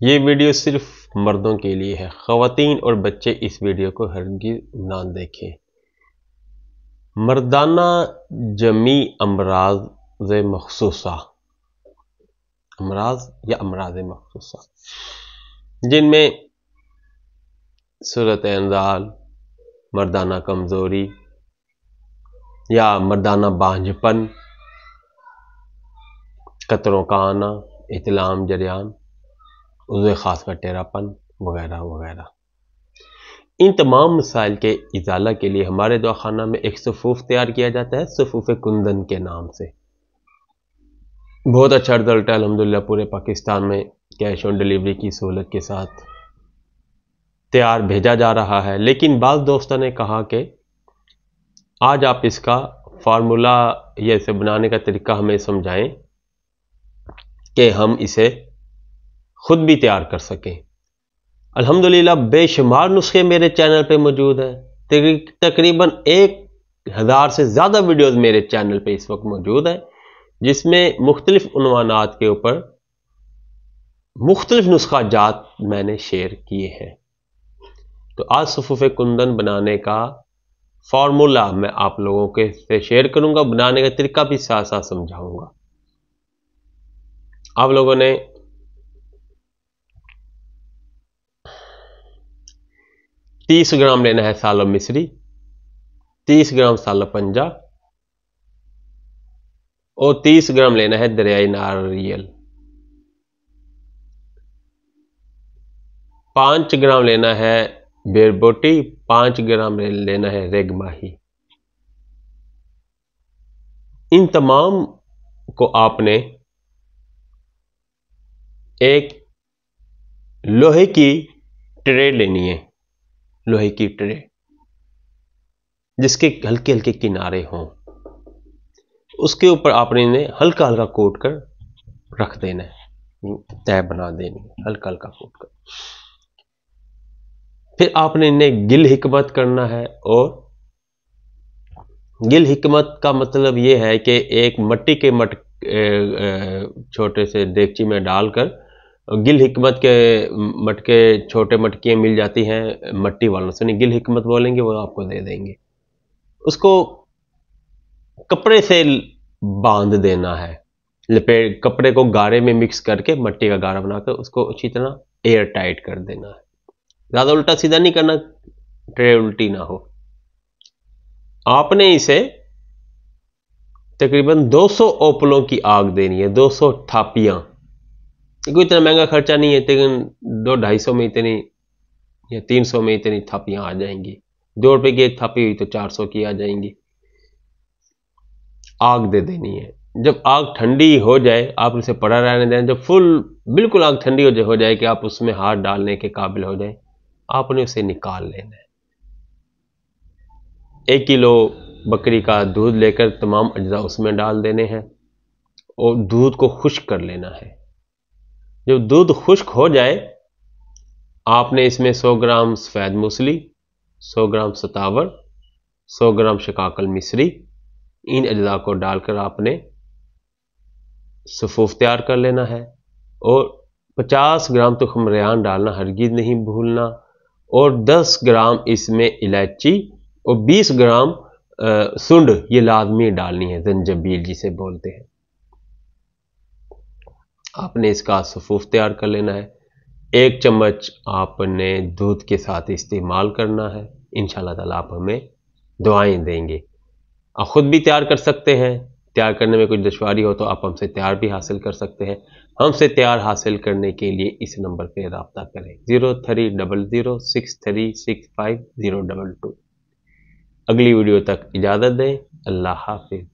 ये वीडियो सिर्फ मर्दों के लिए है। ख़वातीन और बच्चे इस वीडियो को हरगिज़ ना देखें। मर्दाना जमी अमराज़ मखसूसा, अमराज या अमराज़ मखसूसा, जिनमें सूरत इंज़ाल, मर्दाना कमज़ोरी या मर्दाना बांझपन, कतरों का आना, इतलाम जरियान, उज़्व ख़ास का टेढ़ापन वगैरह वगैरह। इन तमाम मसाइल के इज़ाला के लिए हमारे दवाखाना में एक सफ़ूफ़ तैयार किया जाता है, सफ़ूफ़ कुंदन के नाम से। बहुत अच्छा रिजल्ट है अल्हम्दुलिल्लाह। पूरे पाकिस्तान में कैश ऑन डिलीवरी की सहूलत के साथ तैयार भेजा जा रहा है। लेकिन बाज़ दोस्तों ने कहा कि आज आप इसका फार्मूला या इसे बनाने का तरीका हमें समझाएं कि हम इसे खुद भी तैयार कर सकें। अल्हम्दुलिल्लाह बेशुमार नुस्खे मेरे चैनल पे मौजूद हैं। तकरीबन 1000 से ज़्यादा वीडियोस मेरे चैनल पे इस वक्त मौजूद है, जिसमें मुख्तलिफ उन्वानात के ऊपर मुख्तलिफ नुस्खा जात मैंने शेयर किए हैं। तो आज सफ़ूफ़ कुंदन बनाने का फार्मूला मैं आप लोगों के से शेयर करूंगा, बनाने का तरीका भी साथ साथ समझाऊंगा। आप लोगों ने 30 ग्राम लेना है सालो मिस्री, 30 ग्राम सालो पंजा और 30 ग्राम लेना है दरियाई नारियल। 5 ग्राम लेना है बेरबोटी, 5 ग्राम लेना है रेगमाही। इन तमाम को आपने एक लोहे की ट्रे लेनी है, लोहे की ट्रे जिसके हल्के हल्के किनारे हों। उसके ऊपर आपने इन्हें हल्का हल्का कोट कर रख देना है, तय बना देनी है हल्का हल्का कोट कर। फिर आपने इन्हें गिल हिकमत करना है। और गिल हिकमत का मतलब यह है कि एक मिट्टी के छोटे से देगची में डालकर, गिल हिकमत के मटके छोटे मटकियाँ मिल जाती हैं मट्टी वालों से, नहीं गिल हिकमत बोलेंगे वो आपको दे देंगे। उसको कपड़े से बांध देना है, लपेट कपड़े को गारे में मिक्स करके मट्टी का गारा बनाकर उसको अच्छी तरह एयर टाइट कर देना है। ज़्यादा उल्टा सीधा नहीं करना, ट्रे उल्टी ना हो। आपने इसे तकरीबन 200 ओपलों की आग देनी है, 200 थापियां। कोई इतना महंगा खर्चा नहीं है, लेकिन 200-250 में इतनी या 300 में इतनी थापियां आ जाएंगी। 2 रुपए की एक थापी हुई तो 400 की आ जाएंगी। आग दे देनी है। जब आग ठंडी हो जाए आप इसे पड़ा रहने दें। जब बिल्कुल आग ठंडी हो जाए कि आप उसमें हाथ डालने के काबिल हो जाए, आपने उसे निकाल लेना है। 1 किलो बकरी का दूध लेकर तमाम अज्जा उसमें डाल देने हैं और दूध को खुश्क कर लेना है। जब दूध खुश्क हो जाए आपने इसमें 100 ग्राम सफ़ेद मूसली, 100 ग्राम सतावर, 100 ग्राम शकाकल मिस्री, इन अज्जा को डालकर आपने सफ़ूफ़ तैयार कर लेना है। और 50 ग्राम तो खमरियान डालना हरगिज़ नहीं भूलना। और 10 ग्राम इसमें इलायची और 20 ग्राम सुंड ये लाजमी डालनी है, जंजबील जिसे बोलते हैं। आपने इसका सफ़ूफ़ तैयार कर लेना है। 1 चम्मच आपने दूध के साथ इस्तेमाल करना है। इंशाअल्लाह ताला आप हमें दुआएं देंगे। आप खुद भी तैयार कर सकते हैं। तैयार करने में कुछ दुश्वारी हो तो आप हमसे तैयार भी हासिल कर सकते हैं। हमसे तैयार हासिल करने के लिए इस नंबर पर रब्ता करें 03006365 022। अगली वीडियो तक इजाज़त दें। अल्लाह हाफिज़।